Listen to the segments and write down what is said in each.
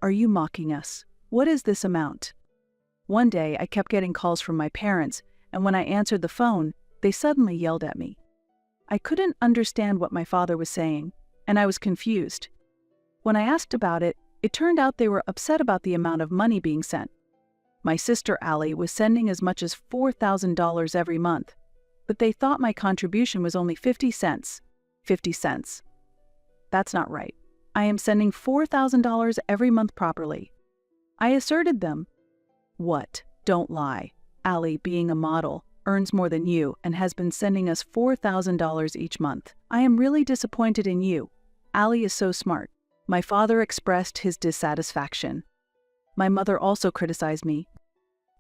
Are you mocking us? What is this amount? One day, I kept getting calls from my parents, and when I answered the phone, they suddenly yelled at me. I couldn't understand what my father was saying, and I was confused. When I asked about it, it turned out they were upset about the amount of money being sent. My sister Allie was sending as much as $4,000 every month, but they thought my contribution was only 50 cents. 50 cents. That's not right. I am sending $4,000 every month properly. I asserted them. What? Don't lie. Allie, being a model, earns more than you and has been sending us $4,000 each month. I am really disappointed in you. Allie is so smart. My father expressed his dissatisfaction. My mother also criticized me.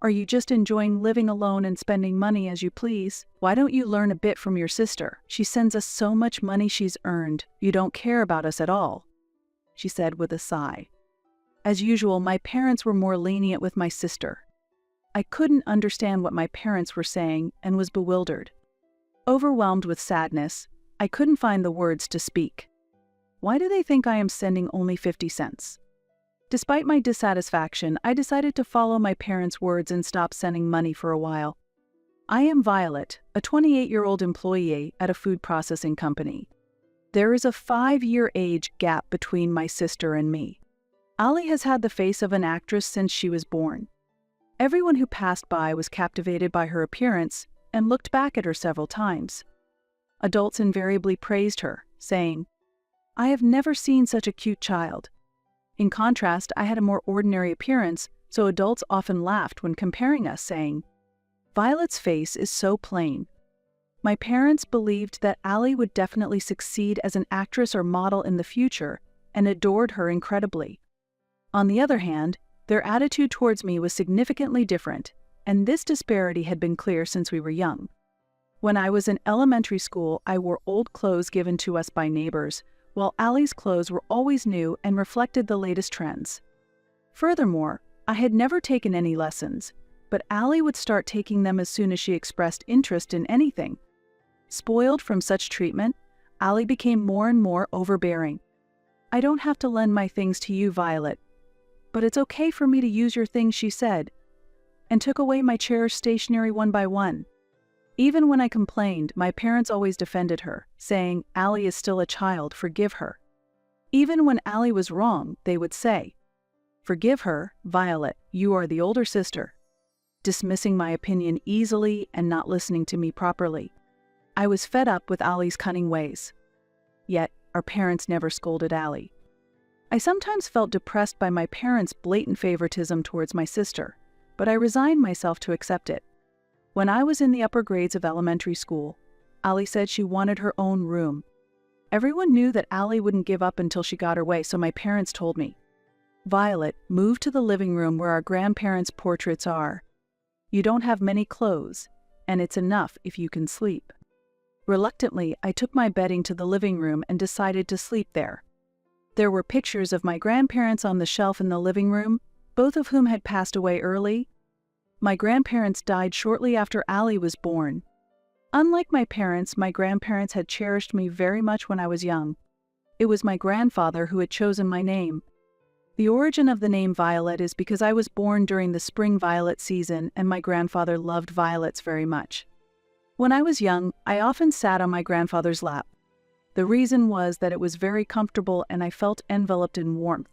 Are you just enjoying living alone and spending money as you please? Why don't you learn a bit from your sister? She sends us so much money she's earned. You don't care about us at all, she said with a sigh. As usual, my parents were more lenient with my sister. I couldn't understand what my parents were saying and was bewildered. Overwhelmed with sadness, I couldn't find the words to speak. Why do they think I am sending only 50 cents? Despite my dissatisfaction, I decided to follow my parents' words and stop sending money for a while. I am Violet, a 28-year-old employee at a food processing company. There is a 5-year age gap between my sister and me. Allie has had the face of an actress since she was born. Everyone who passed by was captivated by her appearance and looked back at her several times. Adults invariably praised her, saying, "I have never seen such a cute child." In contrast, I had a more ordinary appearance, so adults often laughed when comparing us, saying, "Violet's face is so plain." My parents believed that Allie would definitely succeed as an actress or model in the future and adored her incredibly. On the other hand, their attitude towards me was significantly different, and this disparity had been clear since we were young. When I was in elementary school, I wore old clothes given to us by neighbors, while Allie's clothes were always new and reflected the latest trends. Furthermore, I had never taken any lessons, but Allie would start taking them as soon as she expressed interest in anything. Spoiled from such treatment, Allie became more and more overbearing. "I don't have to lend my things to you, Violet, but it's okay for me to use your things," she said, and took away my cherished stationery one by one. Even when I complained, my parents always defended her, saying, "Allie is still a child, forgive her." Even when Allie was wrong, they would say, "Forgive her, Violet, you are the older sister," dismissing my opinion easily and not listening to me properly. I was fed up with Allie's cunning ways. Yet, our parents never scolded Allie. I sometimes felt depressed by my parents' blatant favoritism towards my sister, but I resigned myself to accept it. When I was in the upper grades of elementary school, Allie said she wanted her own room. Everyone knew that Allie wouldn't give up until she got her way, so my parents told me, "Violet, move to the living room where our grandparents' portraits are. You don't have many clothes, and it's enough if you can sleep." Reluctantly, I took my bedding to the living room and decided to sleep there. There were pictures of my grandparents on the shelf in the living room, both of whom had passed away early. My grandparents died shortly after Allie was born. Unlike my parents, my grandparents had cherished me very much when I was young. It was my grandfather who had chosen my name. The origin of the name Violet is because I was born during the spring violet season and my grandfather loved violets very much. When I was young, I often sat on my grandfather's lap. The reason was that it was very comfortable and I felt enveloped in warmth.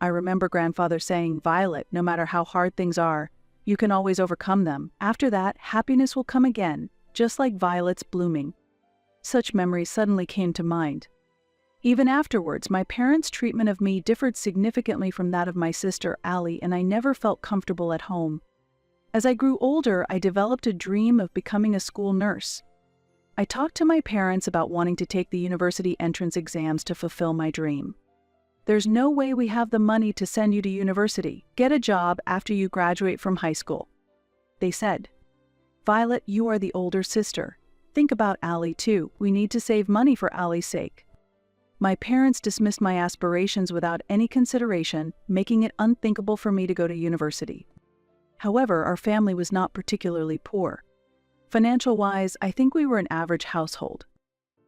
I remember grandfather saying, "Violet, no matter how hard things are, you can always overcome them. After that, happiness will come again, just like violets blooming." Such memories suddenly came to mind. Even afterwards, my parents' treatment of me differed significantly from that of my sister Allie, and I never felt comfortable at home. As I grew older, I developed a dream of becoming a school nurse. I talked to my parents about wanting to take the university entrance exams to fulfill my dream. "There's no way we have the money to send you to university. Get a job after you graduate from high school," they said. "Violet, you are the older sister. Think about Allie too. We need to save money for Allie's sake." My parents dismissed my aspirations without any consideration, making it unthinkable for me to go to university. However, our family was not particularly poor. Financial-wise, I think we were an average household.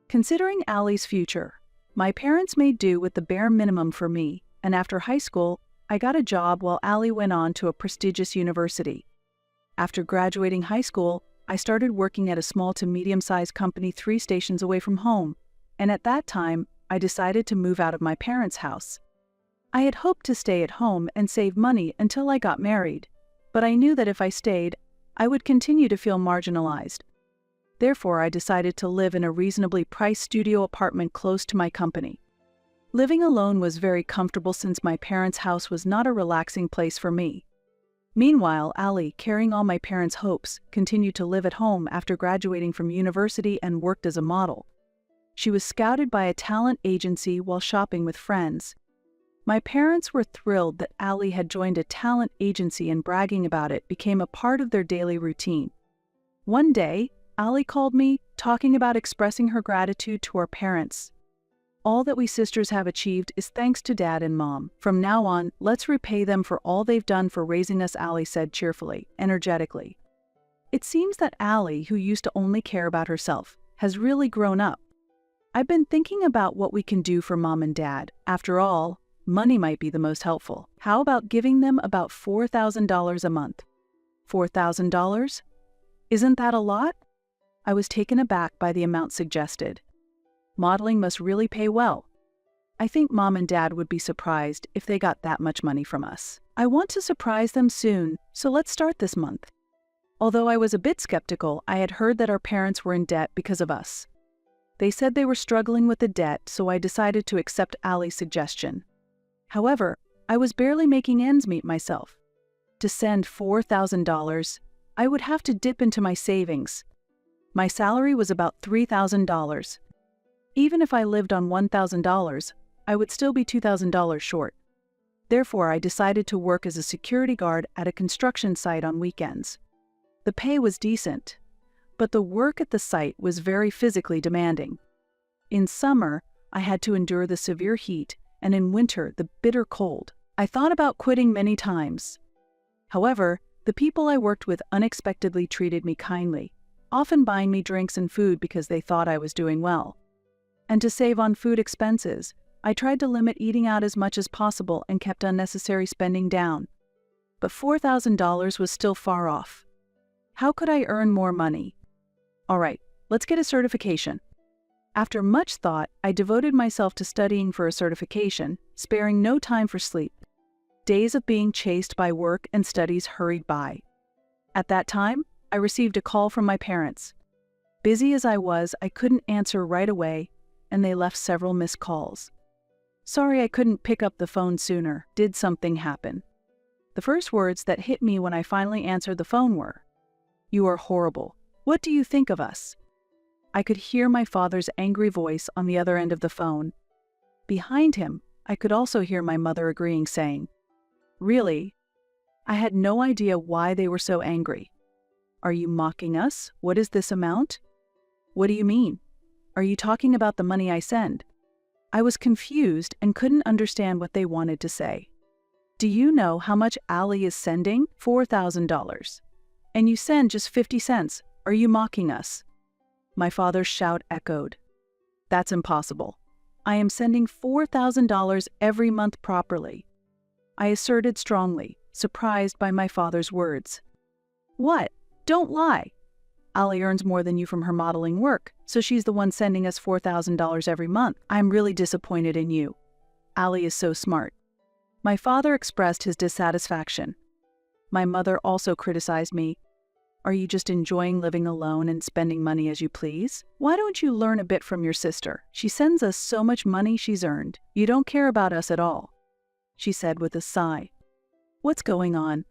Considering Allie's future, my parents made do with the bare minimum for me, and after high school, I got a job while Allie went on to a prestigious university. After graduating high school, I started working at a small to medium-sized company 3 stations away from home, and at that time, I decided to move out of my parents' house. I had hoped to stay at home and save money until I got married, but I knew that if I stayed, I would continue to feel marginalized. Therefore, I decided to live in a reasonably priced studio apartment close to my company. Living alone was very comfortable since my parents' house was not a relaxing place for me. Meanwhile, Allie, carrying all my parents' hopes, continued to live at home after graduating from university and worked as a model. She was scouted by a talent agency while shopping with friends. My parents were thrilled that Allie had joined a talent agency, and bragging about it became a part of their daily routine. One day, Allie called me, talking about expressing her gratitude to our parents. All that we sisters have achieved is thanks to Dad and Mom. From now on, let's repay them for all they've done for raising us, Allie said cheerfully, energetically. It seems that Allie, who used to only care about herself, has really grown up. I've been thinking about what we can do for Mom and Dad. After all, money might be the most helpful. How about giving them about $4,000 a month? $4,000? Isn't that a lot? I was taken aback by the amount suggested. Modeling must really pay well. I think Mom and Dad would be surprised if they got that much money from us. I want to surprise them soon, so let's start this month. Although I was a bit skeptical, I had heard that our parents were in debt because of us. They said they were struggling with the debt, so I decided to accept Allie's suggestion. However, I was barely making ends meet myself. To send $4,000, I would have to dip into my savings. My salary was about $3,000. Even if I lived on $1,000, I would still be $2,000 short. Therefore, I decided to work as a security guard at a construction site on weekends. The pay was decent, but the work at the site was very physically demanding. In summer, I had to endure the severe heat, and in winter, the bitter cold. I thought about quitting many times. However, the people I worked with unexpectedly treated me kindly, often buying me drinks and food because they thought I was doing well. And to save on food expenses, I tried to limit eating out as much as possible and kept unnecessary spending down. But $4,000 was still far off. How could I earn more money? All right, let's get a certification. After much thought, I devoted myself to studying for a certification, sparing no time for sleep. Days of being chased by work and studies hurried by. At that time, I received a call from my parents. Busy as I was, I couldn't answer right away, and they left several missed calls. Sorry I couldn't pick up the phone sooner. Did something happen? The first words that hit me when I finally answered the phone were, "You are horrible. What do you think of us?" I could hear my father's angry voice on the other end of the phone. Behind him, I could also hear my mother agreeing, saying, "Really?" I had no idea why they were so angry. "Are you mocking us? What is this amount?" "What do you mean? Are you talking about the money I send?" I was confused and couldn't understand what they wanted to say. "Do you know how much Allie is sending? $4,000. And you send just 50 cents. Are you mocking us?" My father's shout echoed. "That's impossible. I am sending $4,000 every month properly." I asserted strongly, surprised by my father's words. "What? Don't lie. Allie earns more than you from her modeling work, so she's the one sending us $4,000 every month. I'm really disappointed in you. Allie is so smart." My father expressed his dissatisfaction. My mother also criticized me. "Are you just enjoying living alone and spending money as you please? Why don't you learn a bit from your sister? She sends us so much money she's earned. You don't care about us at all," she said with a sigh. What's going on?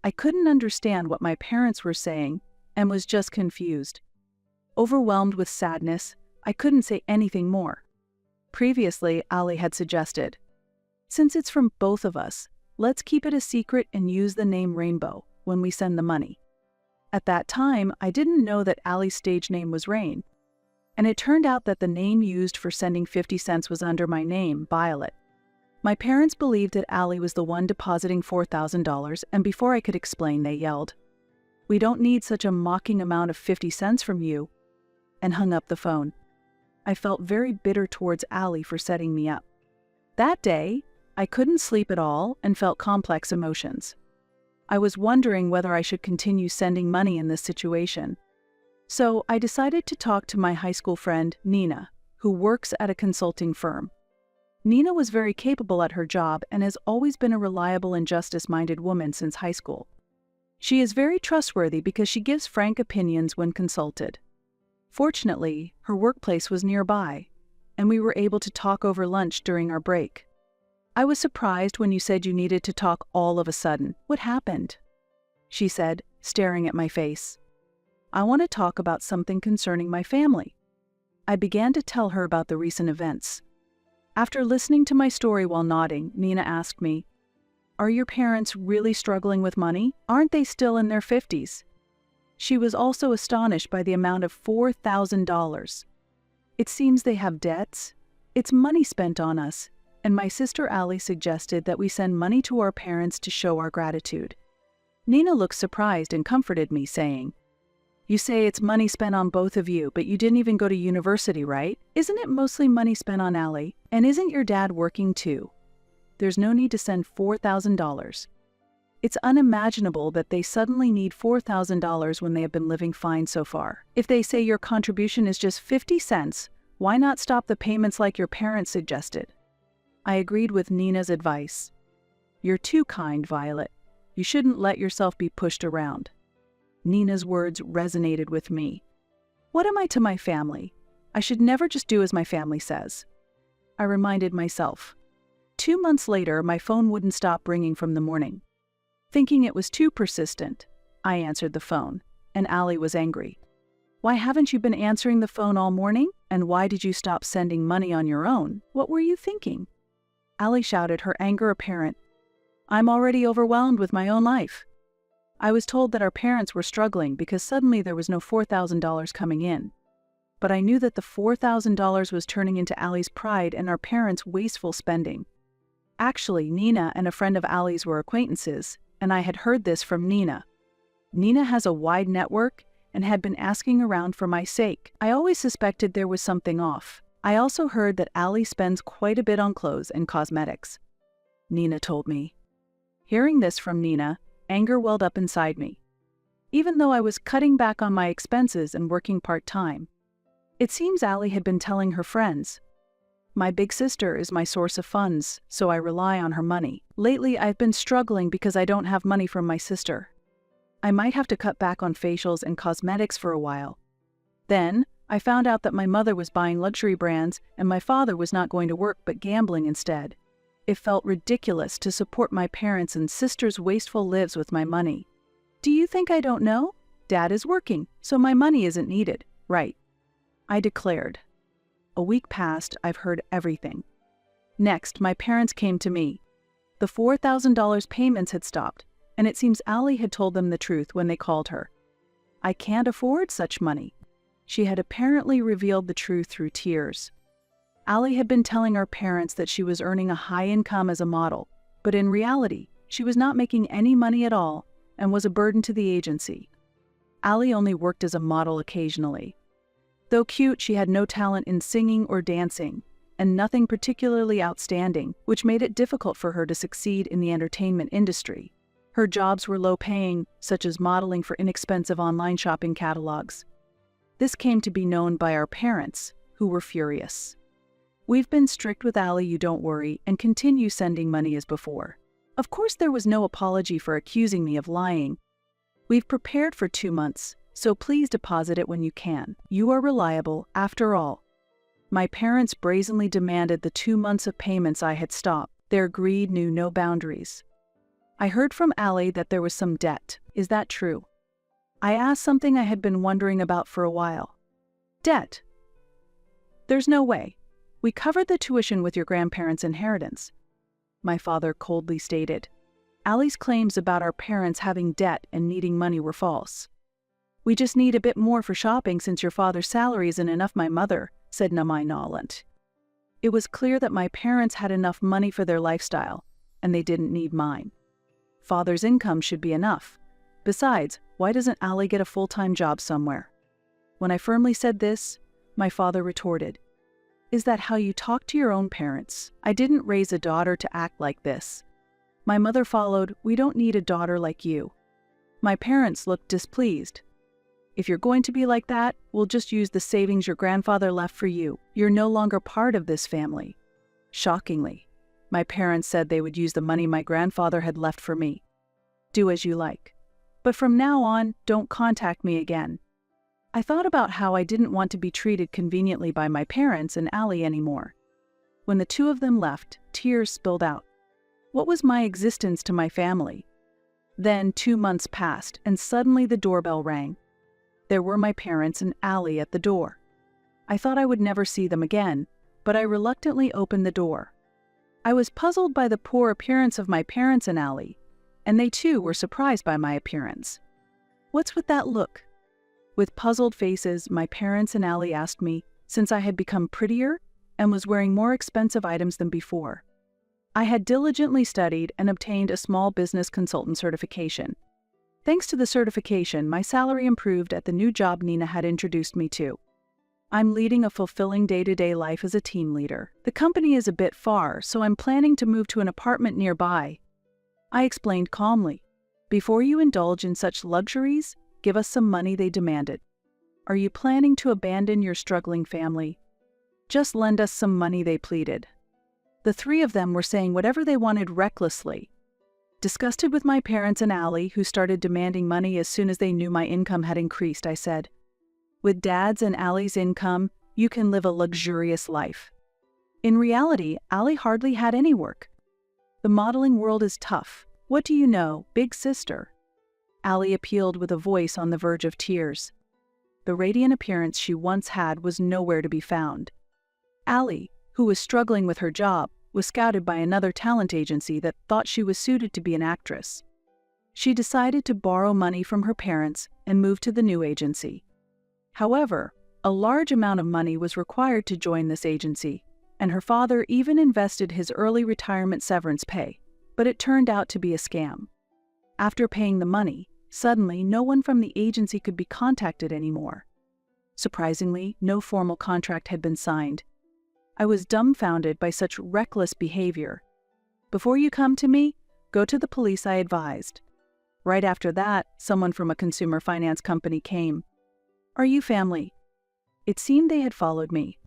I couldn't understand what my parents were saying and was just confused. Overwhelmed with sadness, I couldn't say anything more. Previously, Allie had suggested, "Since it's from both of us, let's keep it a secret and use the name Rainbow when we send the money." At that time, I didn't know that Allie's stage name was Rain, and it turned out that the name used for sending 50 cents was under my name, Violet. My parents believed that Allie was the one depositing $4,000, and before I could explain, they yelled, "We don't need such a mocking amount of 50 cents from you," and hung up the phone. I felt very bitter towards Allie for setting me up. That day, I couldn't sleep at all and felt complex emotions. I was wondering whether I should continue sending money in this situation. So I decided to talk to my high school friend, Nina, who works at a consulting firm. Nina was very capable at her job and has always been a reliable and justice-minded woman since high school. She is very trustworthy because she gives frank opinions when consulted. Fortunately, her workplace was nearby, and we were able to talk over lunch during our break. I was surprised when you said you needed to talk all of a sudden. What happened? She said, staring at my face. I want to talk about something concerning my family. I began to tell her about the recent events. After listening to my story while nodding, Nina asked me, "Are your parents really struggling with money? Aren't they still in their 50s? She was also astonished by the amount of $4,000. It seems they have debts. It's money spent on us, and my sister Allie suggested that we send money to our parents to show our gratitude. Nina looked surprised and comforted me, saying, "You say it's money spent on both of you, but you didn't even go to university, right? Isn't it mostly money spent on Allie? And isn't your dad working too? There's no need to send $4,000. It's unimaginable that they suddenly need $4,000 when they have been living fine so far. If they say your contribution is just 50 cents, why not stop the payments like your parents suggested?" I agreed with Nina's advice. "You're too kind, Violet. You shouldn't let yourself be pushed around." Nina's words resonated with me. What am I to my family? I should never just do as my family says. I reminded myself. 2 months later, my phone wouldn't stop ringing from the morning. Thinking it was too persistent, I answered the phone, and Allie was angry. "Why haven't you been answering the phone all morning? And why did you stop sending money on your own? What were you thinking?" Allie shouted, her anger apparent. "I'm already overwhelmed with my own life. I was told that our parents were struggling because suddenly there was no $4,000 coming in. But I knew that the $4,000 was turning into Allie's pride and our parents' wasteful spending. Actually, Nina and a friend of Allie's were acquaintances, and I had heard this from Nina. Nina has a wide network and had been asking around for my sake. I always suspected there was something off. I also heard that Allie spends quite a bit on clothes and cosmetics," Nina told me. Hearing this from Nina, anger welled up inside me. Even though I was cutting back on my expenses and working part-time, it seems Allie had been telling her friends. My big sister is my source of funds, so I rely on her money. Lately, I've been struggling because I don't have money from my sister. I might have to cut back on facials and cosmetics for a while. Then, I found out that my mother was buying luxury brands and my father was not going to work but gambling instead. It felt ridiculous to support my parents' and sister's wasteful lives with my money. Do you think I don't know? Dad is working, so my money isn't needed, right? I declared. A week passed, I've heard everything. Next, my parents came to me. The $4,000 payments had stopped, and it seems Allie had told them the truth when they called her. I can't afford such money. She had apparently revealed the truth through tears. Allie had been telling our parents that she was earning a high income as a model, but in reality, she was not making any money at all and was a burden to the agency. Allie only worked as a model occasionally. Though cute, she had no talent in singing or dancing, and nothing particularly outstanding, which made it difficult for her to succeed in the entertainment industry. Her jobs were low-paying, such as modeling for inexpensive online shopping catalogs. This came to be known by our parents, who were furious. We've been strict with Allie, you don't worry, and continue sending money as before. Of course, there was no apology for accusing me of lying. We've prepared for 2 months, so please deposit it when you can. You are reliable, after all. My parents brazenly demanded the 2 months of payments I had stopped. Their greed knew no boundaries. I heard from Allie that there was some debt. Is that true? I asked something I had been wondering about for a while. Debt? There's no way. We covered the tuition with your grandparents' inheritance, my father coldly stated. Allie's claims about our parents having debt and needing money were false. We just need a bit more for shopping since your father's salary isn't enough, my mother, said Namai Noland. It was clear that my parents had enough money for their lifestyle, and they didn't need mine. Father's income should be enough. Besides, why doesn't Allie get a full-time job somewhere? When I firmly said this, my father retorted, Is that how you talk to your own parents? I didn't raise a daughter to act like this. My mother followed, we don't need a daughter like you. My parents looked displeased. If you're going to be like that, we'll just use the savings your grandfather left for you. You're no longer part of this family. Shockingly, my parents said they would use the money my grandfather had left for me. Do as you like. But from now on, don't contact me again. I thought about how I didn't want to be treated conveniently by my parents and Allie anymore. When the two of them left, tears spilled out. What was my existence to my family? Then 2 months passed, and suddenly the doorbell rang. There were my parents and Allie at the door. I thought I would never see them again, but I reluctantly opened the door. I was puzzled by the poor appearance of my parents and Allie, and they too were surprised by my appearance. What's with that look? With puzzled faces, my parents and Allie asked me, since I had become prettier and was wearing more expensive items than before. I had diligently studied and obtained a small business consultant certification. Thanks to the certification, my salary improved at the new job Nina had introduced me to. I'm leading a fulfilling day-to-day life as a team leader. The company is a bit far, so I'm planning to move to an apartment nearby. I explained calmly. Before you indulge in such luxuries, give us some money, they demanded. Are you planning to abandon your struggling family? Just lend us some money, they pleaded. The three of them were saying whatever they wanted recklessly. Disgusted with my parents and Allie, who started demanding money as soon as they knew my income had increased, I said, with Dad's and Allie's income, you can live a luxurious life. In reality, Allie hardly had any work. The modeling world is tough. What do you know, big sister? Allie appealed with a voice on the verge of tears. The radiant appearance she once had was nowhere to be found. Allie, who was struggling with her job, was scouted by another talent agency that thought she was suited to be an actress. She decided to borrow money from her parents and move to the new agency. However, a large amount of money was required to join this agency, and her father even invested his early retirement severance pay, but it turned out to be a scam. After paying the money, suddenly no one from the agency could be contacted anymore. Surprisingly, no formal contract had been signed. I was dumbfounded by such reckless behavior. Before you come to me, go to the police, I advised. Right after that, someone from a consumer finance company came. Are you family? It seemed they had followed me.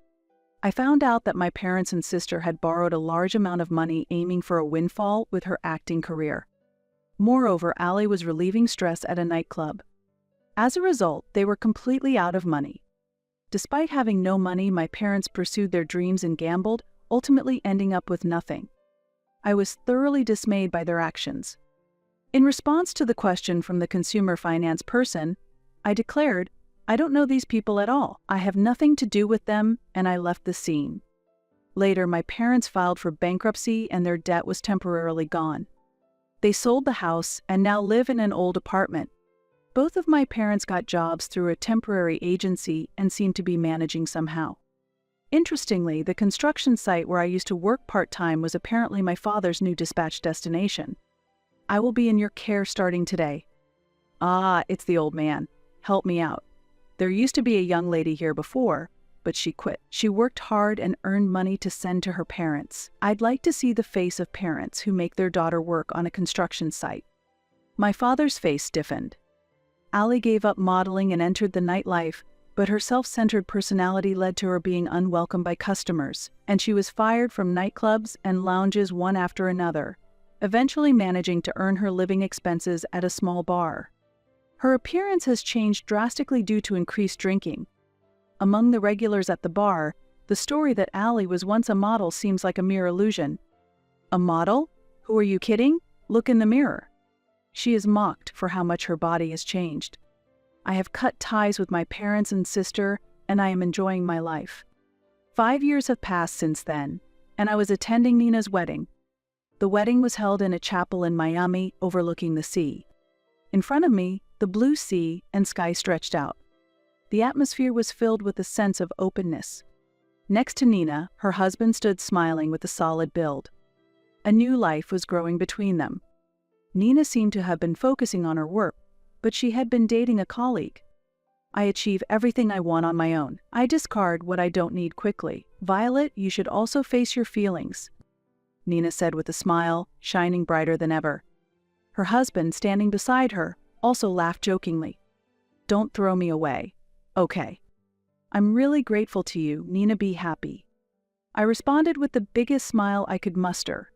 I found out that my parents and sister had borrowed a large amount of money aiming for a windfall with her acting career. Moreover, Allie was relieving stress at a nightclub. As a result, they were completely out of money. Despite having no money, my parents pursued their dreams and gambled, ultimately ending up with nothing. I was thoroughly dismayed by their actions. In response to the question from the consumer finance person, I declared, I don't know these people at all. I have nothing to do with them, and I left the scene. Later, my parents filed for bankruptcy and their debt was temporarily gone. They sold the house and now live in an old apartment. Both of my parents got jobs through a temporary agency and seem to be managing somehow. Interestingly, the construction site where I used to work part-time was apparently my father's new dispatch destination. I will be in your care starting today. Ah, it's the old man. Help me out. There used to be a young lady here before, but she quit. She worked hard and earned money to send to her parents. I'd like to see the face of parents who make their daughter work on a construction site. My father's face stiffened. Allie gave up modeling and entered the nightlife, but her self-centered personality led to her being unwelcome by customers, and she was fired from nightclubs and lounges one after another, eventually managing to earn her living expenses at a small bar. Her appearance has changed drastically due to increased drinking. Among the regulars at the bar, the story that Allie was once a model seems like a mere illusion. A model? Who are you kidding? Look in the mirror. She is mocked for how much her body has changed. I have cut ties with my parents and sister, and I am enjoying my life. 5 years have passed since then, and I was attending Nina's wedding. The wedding was held in a chapel in Miami overlooking the sea. In front of me, the blue sea and sky stretched out. The atmosphere was filled with a sense of openness. Next to Nina, her husband stood smiling with a solid build. A new life was growing between them. Nina seemed to have been focusing on her work, but she had been dating a colleague. I achieve everything I want on my own. I discard what I don't need quickly. Violet, you should also face your feelings, Nina said with a smile, shining brighter than ever. Her husband, standing beside her, also laughed jokingly. Don't throw me away. Okay. I'm really grateful to you, Nina. Be happy. I responded with the biggest smile I could muster.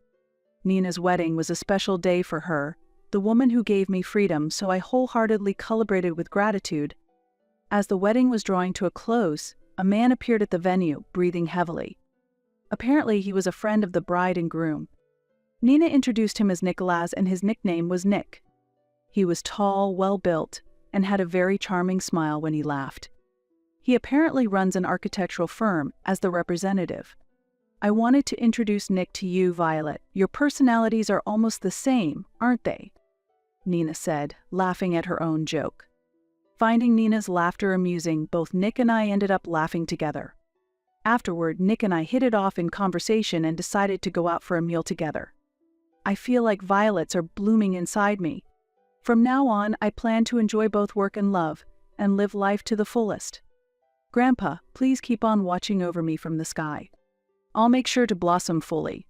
Nina's wedding was a special day for her, the woman who gave me freedom, so I wholeheartedly celebrated with gratitude. As the wedding was drawing to a close, a man appeared at the venue, breathing heavily. Apparently, he was a friend of the bride and groom. Nina introduced him as Nicholas, and his nickname was Nick. He was tall, well-built, and had a very charming smile when he laughed. He apparently runs an architectural firm as the representative. I wanted to introduce Nick to you, Violet. Your personalities are almost the same, aren't they? Nina said, laughing at her own joke. Finding Nina's laughter amusing, both Nick and I ended up laughing together. Afterward, Nick and I hit it off in conversation and decided to go out for a meal together. I feel like violets are blooming inside me. From now on, I plan to enjoy both work and love, and live life to the fullest. Grandpa, please keep on watching over me from the sky. I'll make sure to blossom fully.